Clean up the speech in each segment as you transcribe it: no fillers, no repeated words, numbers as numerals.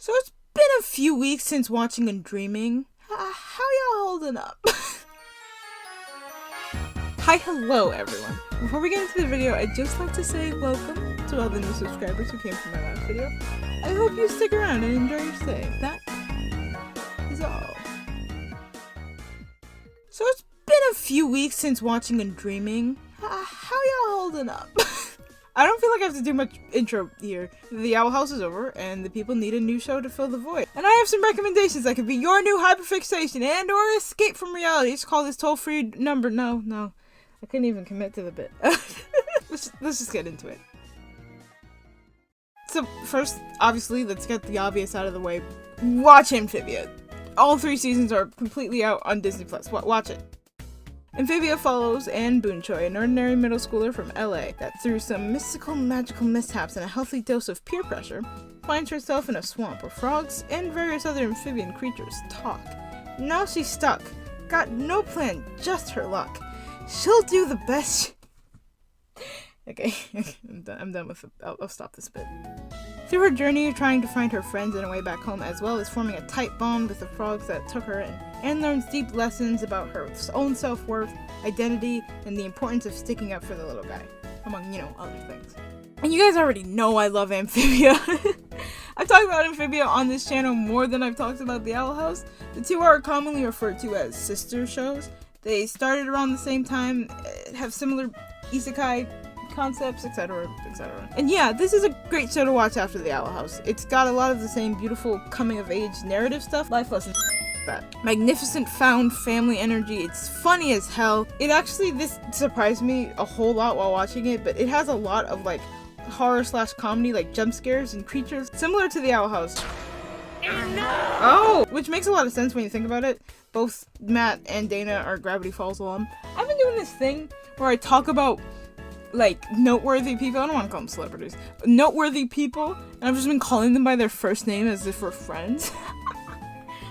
So it's been a few weeks since watching and dreaming. How y'all holding up? Hi, hello everyone. Before we get into the video, I'd just like to say welcome to all the new subscribers who came from my last video. I hope you stick around and enjoy your stay. That is all. So it's been a few weeks since watching and dreaming. How y'all holding up? I don't feel like I have to do much intro here. The Owl House is over, and the people need a new show to fill the void. And I have some recommendations that could be your new hyperfixation and or escape from reality. Just call this toll-free number. No. I couldn't even commit to the bit. Let's just get into it. So first, obviously, let's get the obvious out of the way. Watch Amphibia. All 3 seasons are completely out on Disney+. Watch it. Amphibia follows Anne Boonchoi, an ordinary middle schooler from LA that through some mystical magical mishaps and a healthy dose of peer pressure, finds herself in a swamp where frogs and various other amphibian creatures talk. Now she's stuck. Got no plan, just her luck. She'll do the best Okay, I'm done with it. I'll stop this bit. Through her journey trying to find her friends and a way back home, as well as forming a tight bond with the frogs that took her in, Anne learns deep lessons about her own self-worth, identity, and the importance of sticking up for the little guy, among, other things. And you guys already know I love Amphibia. I've talked about Amphibia on this channel more than I've talked about the Owl House. The two are commonly referred to as sister shows. They started around the same time, have similar isekai concepts, etc., etc. And yeah, this is a great show to watch after the Owl House. It's got a lot of the same beautiful coming-of-age narrative stuff, life lessons, that magnificent found family energy. It's funny as hell. This surprised me a whole lot while watching it, but it has a lot of like horror/comedy, like jump scares and creatures similar to the Owl House. Oh, which makes a lot of sense when you think about it. Both Matt and Dana are Gravity Falls alum. I've been doing this thing where I talk about like noteworthy people. I don't want to call them celebrities. Noteworthy people, and I've just been calling them by their first name as if we're friends.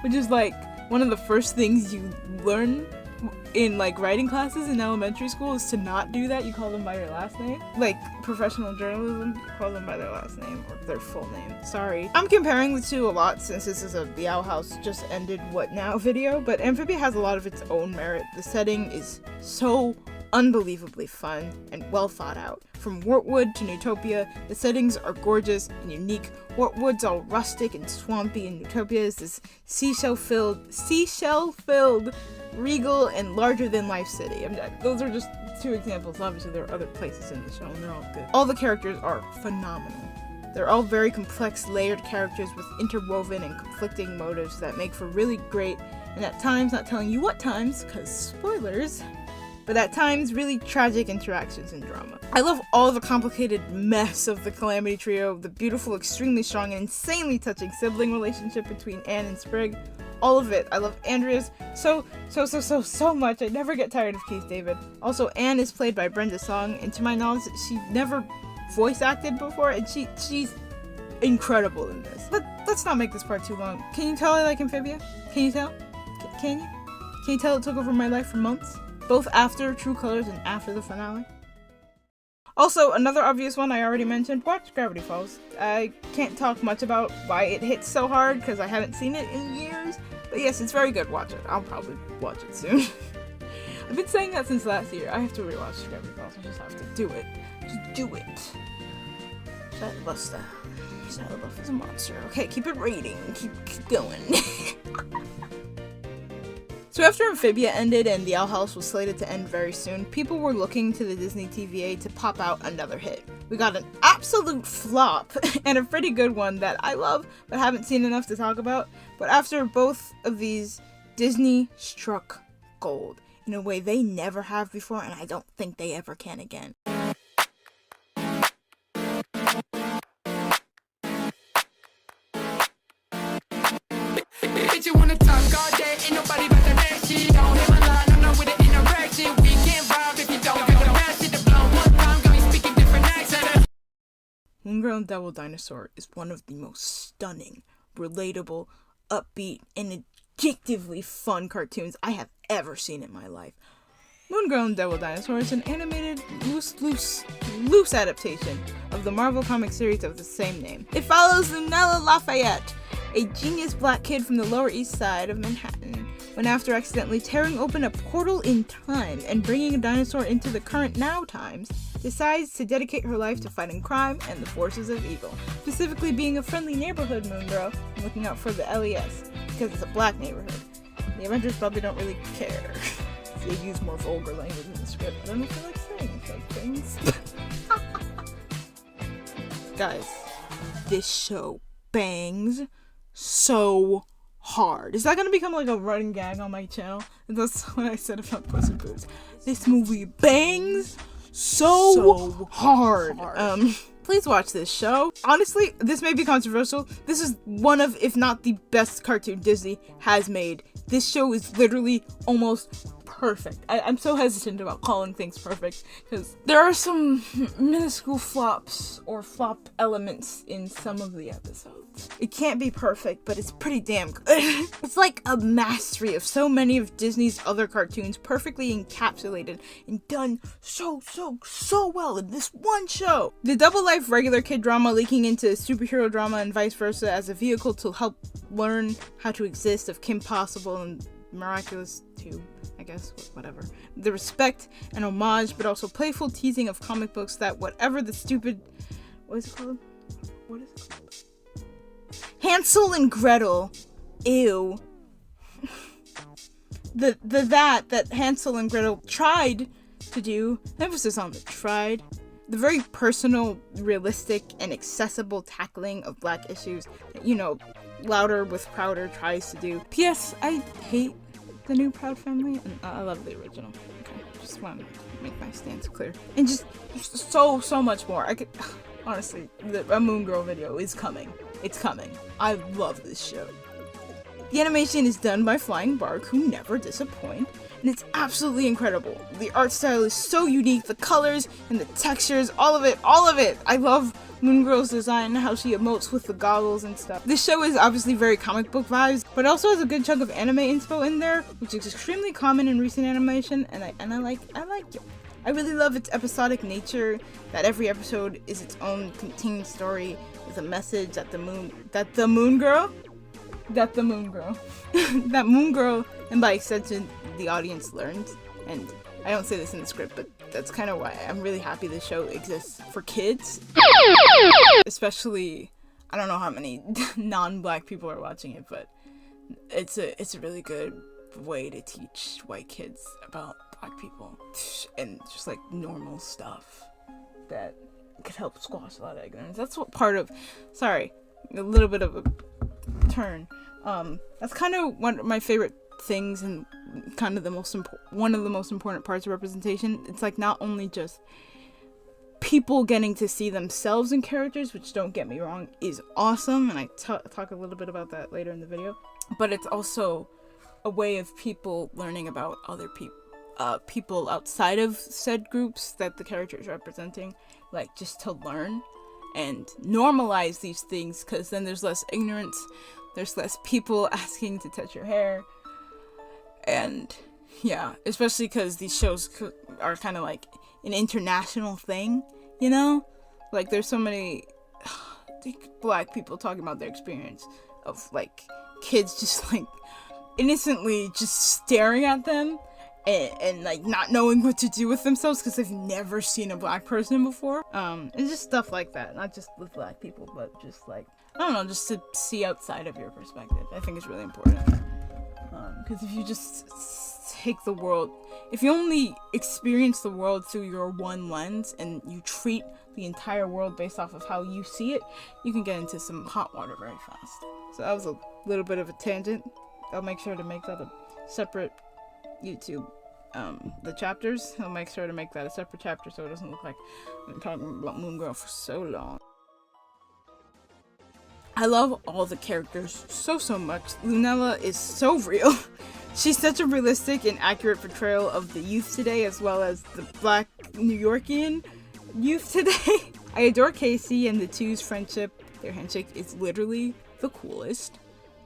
Which is like one of the first things you learn in like writing classes in elementary school is to not do that. You call them by your last name. Like professional journalism, you call them by their last name or their full name. Sorry. I'm comparing the two a lot since this is the Owl House just ended What Now video, but Amphibia has a lot of its own merit. The setting is so unbelievably fun and well thought out. From Wartwood to Newtopia, the settings are gorgeous and unique. Wartwood's all rustic and swampy, and Newtopia is this seashell-filled, regal and larger-than-life city. Those are just 2 examples. Obviously, there are other places in the show, and they're all good. All the characters are phenomenal. They're all very complex, layered characters with interwoven and conflicting motives that make for really great, and at times, not telling you what times, because spoilers, but at times really tragic interactions and drama. I love all the complicated mess of the Calamity Trio, the beautiful, extremely strong, and insanely touching sibling relationship between Anne and Sprig. All of it. I love Andrea's so much. I never get tired of Keith David. Also, Anne is played by Brenda Song, and to my knowledge, she never voice acted before, and she's incredible in this. But let's not make this part too long. Can you tell I like Amphibia? Can you tell? Can you? Can you tell it took over my life for months? Both after True Colors and after the finale. Also, another obvious one I already mentioned, watch Gravity Falls. I can't talk much about why it hits so hard because I haven't seen it in years, but yes, it's very good. Watch it. I'll probably watch it soon. I've been saying that since last year. I have to rewatch Gravity Falls. I just have to do it. Just do it. Shia LaBeouf is a monster. Okay, keep it rating. Keep going. So after Amphibia ended and the Owl House was slated to end very soon, people were looking to the Disney TVA to pop out another hit. We got an absolute flop, and a pretty good one that I love, but haven't seen enough to talk about. But after both of these, Disney struck gold in a way they never have before, and I don't think they ever can again. You wanna talk all day, ain't nobody but the rest. She don't hit my line, I'm not with the interaction. We can't vibe if you don't get the rest. Hit the blow one time, got me speaking different accents. Moon and Devil Dinosaur is one of the most stunning, relatable, upbeat, and addictively fun cartoons I have ever seen in my life. Moon Girl and Devil Dinosaur is an animated, loose adaptation of the Marvel comic series of the same name. It follows Lunella Lafayette, a genius black kid from the Lower East Side of Manhattan, when after accidentally tearing open a portal in time and bringing a dinosaur into the current now times, decides to dedicate her life to fighting crime and the forces of evil, specifically being a friendly neighborhood moon girl and looking out for the LES, because it's a black neighborhood. The Avengers probably don't really care. They use more vulgar language in the script. I don't know if I like saying fake things. Guys, this show bangs so hard. Is that gonna become like a running gag on my channel? That's what I said about Puss in Boots. This movie bangs so hard. Please watch this show. Honestly, this may be controversial. This is one of, if not the best cartoon Disney has made. This show is literally almost perfect. I'm so hesitant about calling things perfect because there are some minuscule flops or flop elements in some of the episodes. It can't be perfect, but it's pretty damn good. It's like a mastery of so many of Disney's other cartoons, perfectly encapsulated and done so well in this one show. The double life regular kid drama leaking into superhero drama and vice versa as a vehicle to help learn how to exist of Kim Possible and Miraculous 2, I guess, whatever. The respect and homage, but also playful teasing of comic books that whatever the stupid... What is it called? Hansel and Gretel. Ew. that Hansel and Gretel tried to do, emphasis on the tried, the very personal, realistic, and accessible tackling of black issues that, you know, Louder with Prouder tries to do. P.S. I hate the new Proud Family, and I love the original. Okay, just want to make my stance clear. And just so much more. I could, honestly, a Moon Girl video is coming. It's coming. I love this show. The animation is done by Flying Bark, who never disappoint, and it's absolutely incredible. The art style is so unique, the colors and the textures, all of it. I love Moon Girl's design, how she emotes with the goggles and stuff. This show is obviously very comic book vibes, but also has a good chunk of anime inspo in there, which is extremely common in recent animation, and I like it. I really love its episodic nature, that every episode is its own contained story with a message that the Moon Girl, and by extension, the audience learns. And I don't say this in the script, but that's kind of why I'm really happy this show exists for kids. Especially, I don't know how many non-black people are watching it, but it's a really good way to teach white kids about black people and just like normal stuff that could help squash a lot of ignorance. That's what part of, sorry, a little bit of a turn. That's kind of one of my favorite things and kind of one of the most important parts of representation. It's like not only just people getting to see themselves in characters, which, don't get me wrong, is awesome, and I talk a little bit about that later in the video, but it's also a way of people learning about other people outside of said groups that the character is representing, like just to learn and normalize these things, because then there's less ignorance, there's less people asking to touch your hair, and yeah, especially because these shows are kind of like an international thing, you know? Like there's so many black people talking about their experience of like kids just like innocently just staring at them and like not knowing what to do with themselves because they've never seen a black person before. And just stuff like that, not just with black people, but just like, I don't know, just to see outside of your perspective, I think is really important. Because if you just take the world, if you only experience the world through your one lens and you treat the entire world based off of how you see it, you can get into some hot water very fast. So that was a little bit of a tangent. I'll make sure to make that a separate YouTube, the chapters. I'll make sure to make that a separate chapter so it doesn't look like I've been talking about Moon Girl for so long. I love all the characters so much. Lunella is so real. She's such a realistic and accurate portrayal of the youth today, as well as the black New Yorkian youth today. I adore Casey and the two's friendship. Their handshake is literally the coolest.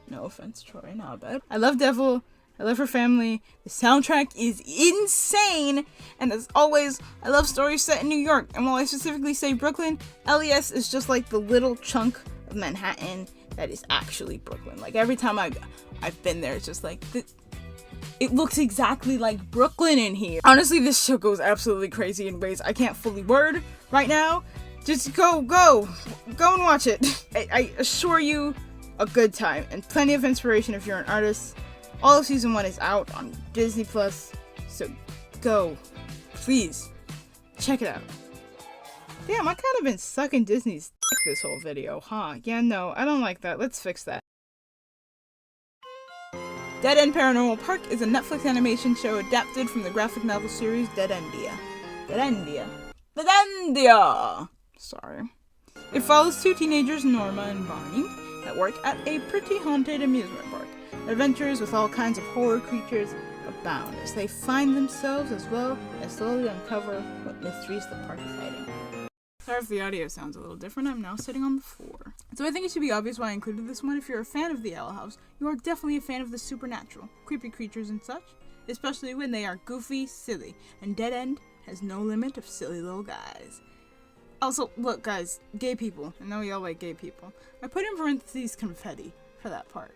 No offense, Troy, not bad. I love Devil. I love her family. The soundtrack is insane. And as always, I love stories set in New York. And while I specifically say Brooklyn, LES is just like the little chunk of Manhattan that is actually Brooklyn. Like, every time I've been there, it's just like, it looks exactly like Brooklyn in here. Honestly, this show goes absolutely crazy in ways I can't fully word right now. Just go and watch it. I assure you, a good time and plenty of inspiration if you're an artist. All of season 1 is out on Disney Plus, so go, please, check it out. Damn, I kind of been sucking Disney's dick this whole video, huh? Yeah, no, I don't like that. Let's fix that. Dead End Paranormal Park is a Netflix animation show adapted from the graphic novel series Dead Endia. Sorry. It follows 2 teenagers, Norma and Bonnie, that work at a pretty haunted amusement park. Adventures with all kinds of horror creatures abound as they find themselves as well as slowly uncover what mysteries the park is hiding. Sorry if the audio sounds a little different, I'm now sitting on the floor. So I think it should be obvious why I included this one. If you're a fan of the Owl House, you are definitely a fan of the supernatural, creepy creatures and such, especially when they are goofy, silly, and Dead End has no limit of silly little guys. Also, look guys, gay people, I know y'all like gay people. I put in parentheses confetti for that part.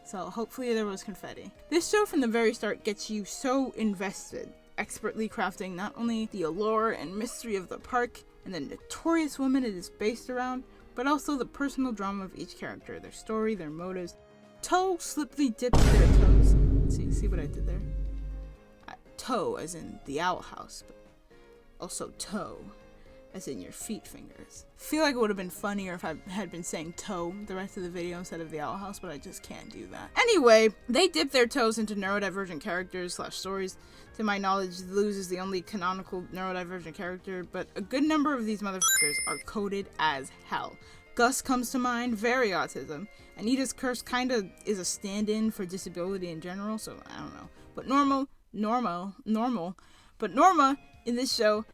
So hopefully there was confetti. This show from the very start gets you so invested, expertly crafting not only the allure and mystery of the park and the notorious woman it is based around, but also the personal drama of each character, their story, their motives. Toe slipply dipped their toes. See what I did there? Toe as in the Owl House, but also toe as in your feet fingers. I feel like it would have been funnier if I had been saying toe the rest of the video instead of the Owl House, but I just can't do that. Anyway, they dip their toes into neurodivergent characters / stories. To my knowledge, Luz is the only canonical neurodivergent character, but a good number of these motherfuckers are coded as hell. Gus comes to mind, very autism. Anita's curse kinda is a stand-in for disability in general, so I don't know. But Norma in this show,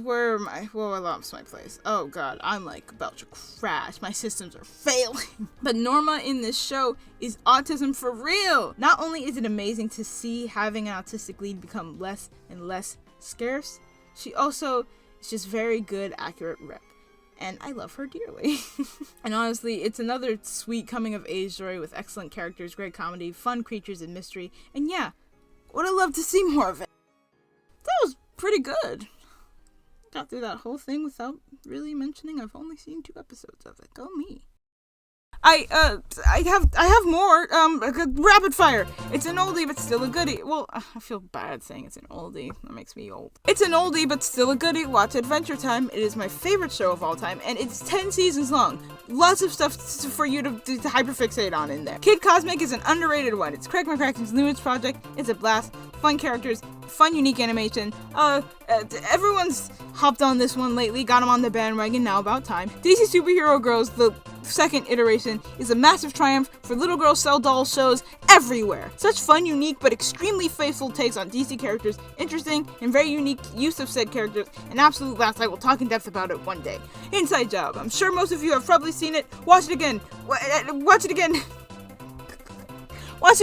where am I? Whoa, I lost my place. Oh god, I'm like about to crash. My systems are failing. But Norma in this show is autism for real. Not only is it amazing to see having an autistic lead become less and less scarce, she also is just very good, accurate rep. And I love her dearly. And honestly, it's another sweet coming of age story with excellent characters, great comedy, fun creatures, and mystery. And yeah, would I love to see more of it. That was pretty good. Got through that whole thing without really mentioning I've only seen 2 episodes of it. Go me. I have more, rapid fire. It's an oldie, but still a goodie. Well, I feel bad saying it's an oldie. That makes me old. It's an oldie, but still a goodie. Watch Adventure Time. It is my favorite show of all time, and it's 10 seasons long. Lots of stuff for you to hyperfixate on in there. Kid Cosmic is an underrated one. It's Craig McCracken's newest project. It's a blast. Fun characters, fun unique animation. Everyone's hopped on this one lately, got him on the bandwagon, now about time. DC Superhero Girls, the second iteration, is a massive triumph for little girl cell doll shows everywhere. Such fun, unique, but extremely faithful takes on DC characters, interesting and very unique use of said characters, an absolute blast. I will talk in depth about it one day. Inside Job, I'm sure most of you have probably seen it. Watch it again. Watch it again. Watch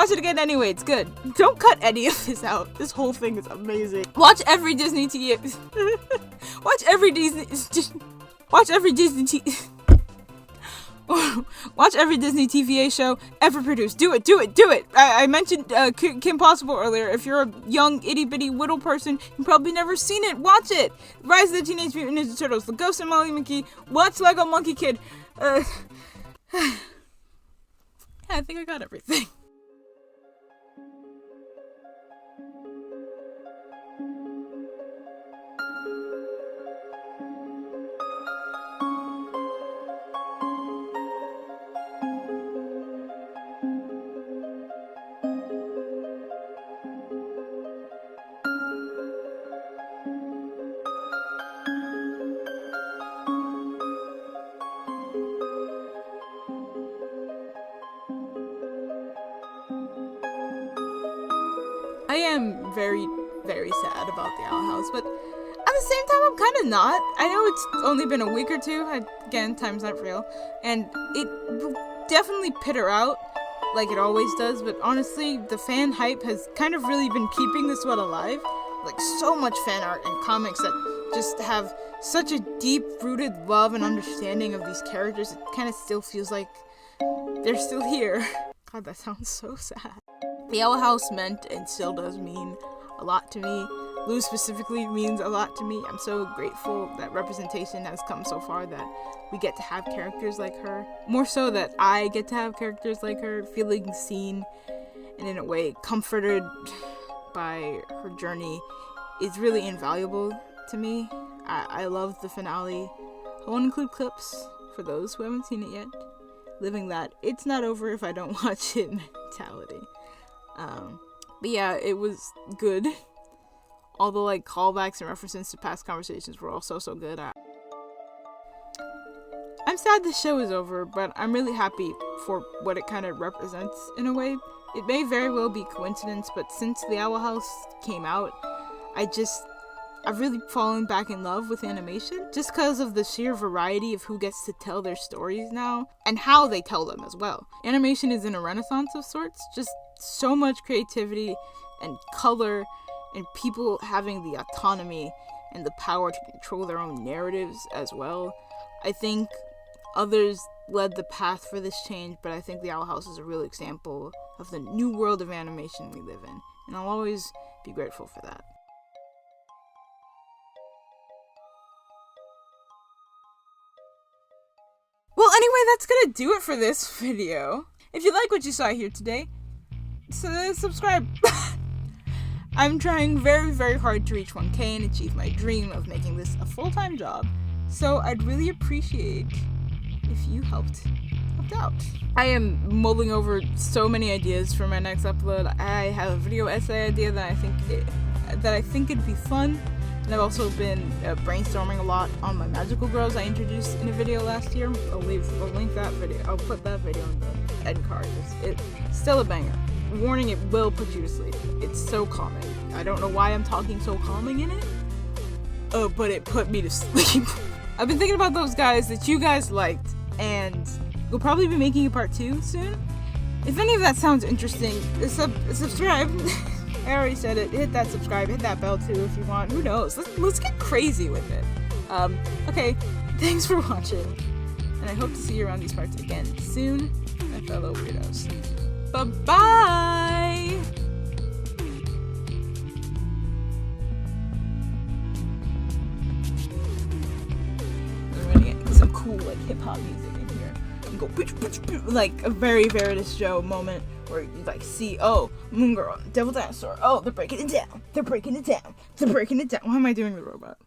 it again anyway, it's good. Don't cut any of this out. This whole thing is amazing. Watch every Disney Watch every Disney TVA show ever produced. Do it. I mentioned Kim Possible earlier. If you're a young itty bitty whittle person, you've probably never seen it. Watch it. Rise of the Teenage Mutant Ninja Turtles, The Ghost and Molly McGee. Watch Lego Monkey Kid. I think I got everything. I am very, very sad about the Owl House, but at the same time, I'm kind of not. I know it's only been a week or 2, again, time's not real, and it will definitely peter out, like it always does, but honestly, the fan hype has kind of really been keeping this one alive. Like, so much fan art and comics that just have such a deep-rooted love and understanding of these characters. It kind of still feels like they're still here. God, that sounds so sad. The Owl House meant and still does mean a lot to me. Lou specifically means a lot to me. I'm so grateful that representation has come so far, that we get to have characters like her. More so that I get to have characters like her, feeling seen and in a way comforted by her journey is really invaluable to me. I love the finale. I won't include clips for those who haven't seen it yet. Living that it's not over if I don't watch it mentality. But yeah, it was good. All the like callbacks and references to past conversations were also so good. I'm sad the show is over, but I'm really happy for what it kind of represents in a way. It may very well be coincidence, but since The Owl House came out, I've really fallen back in love with animation, just because of the sheer variety of who gets to tell their stories now, and how they tell them as well. Animation is in a renaissance of sorts, just so much creativity and color, and people having the autonomy and the power to control their own narratives as well. I think others led the path for this change, but I think The Owl House is a real example of the new world of animation we live in, and I'll always be grateful for that. Well, anyway, that's gonna do it for this video. If you like what you saw here today, subscribe. I'm trying very, very hard to reach 1K and achieve my dream of making this a full-time job, so I'd really appreciate if you helped out. I am mulling over so many ideas for my next upload. I have a video essay idea that I think it'd be fun, and I've also been brainstorming a lot on my magical girls I introduced in a video last year. I'll link that video. I'll put that video in the end card. It's still a banger. Warning, it will put you to sleep. It's so calming. I don't know why I'm talking so calming in it, but it put me to sleep. I've been thinking about those guys that you guys liked, and we'll probably be making a part 2 soon. If any of that sounds interesting, subscribe. I already said it. Hit that subscribe, hit that bell too if you want. Who knows? Let's get crazy with it. Okay, thanks for watching, and I hope to see you around these parts again soon, my fellow weirdos. Bye-bye! I'm gonna get some cool like hip-hop music in here and go like a very Veritas Joe moment where you like see, oh, Moon Girl, Devil Dinosaur, oh, they're breaking it down. Why am I doing the robot?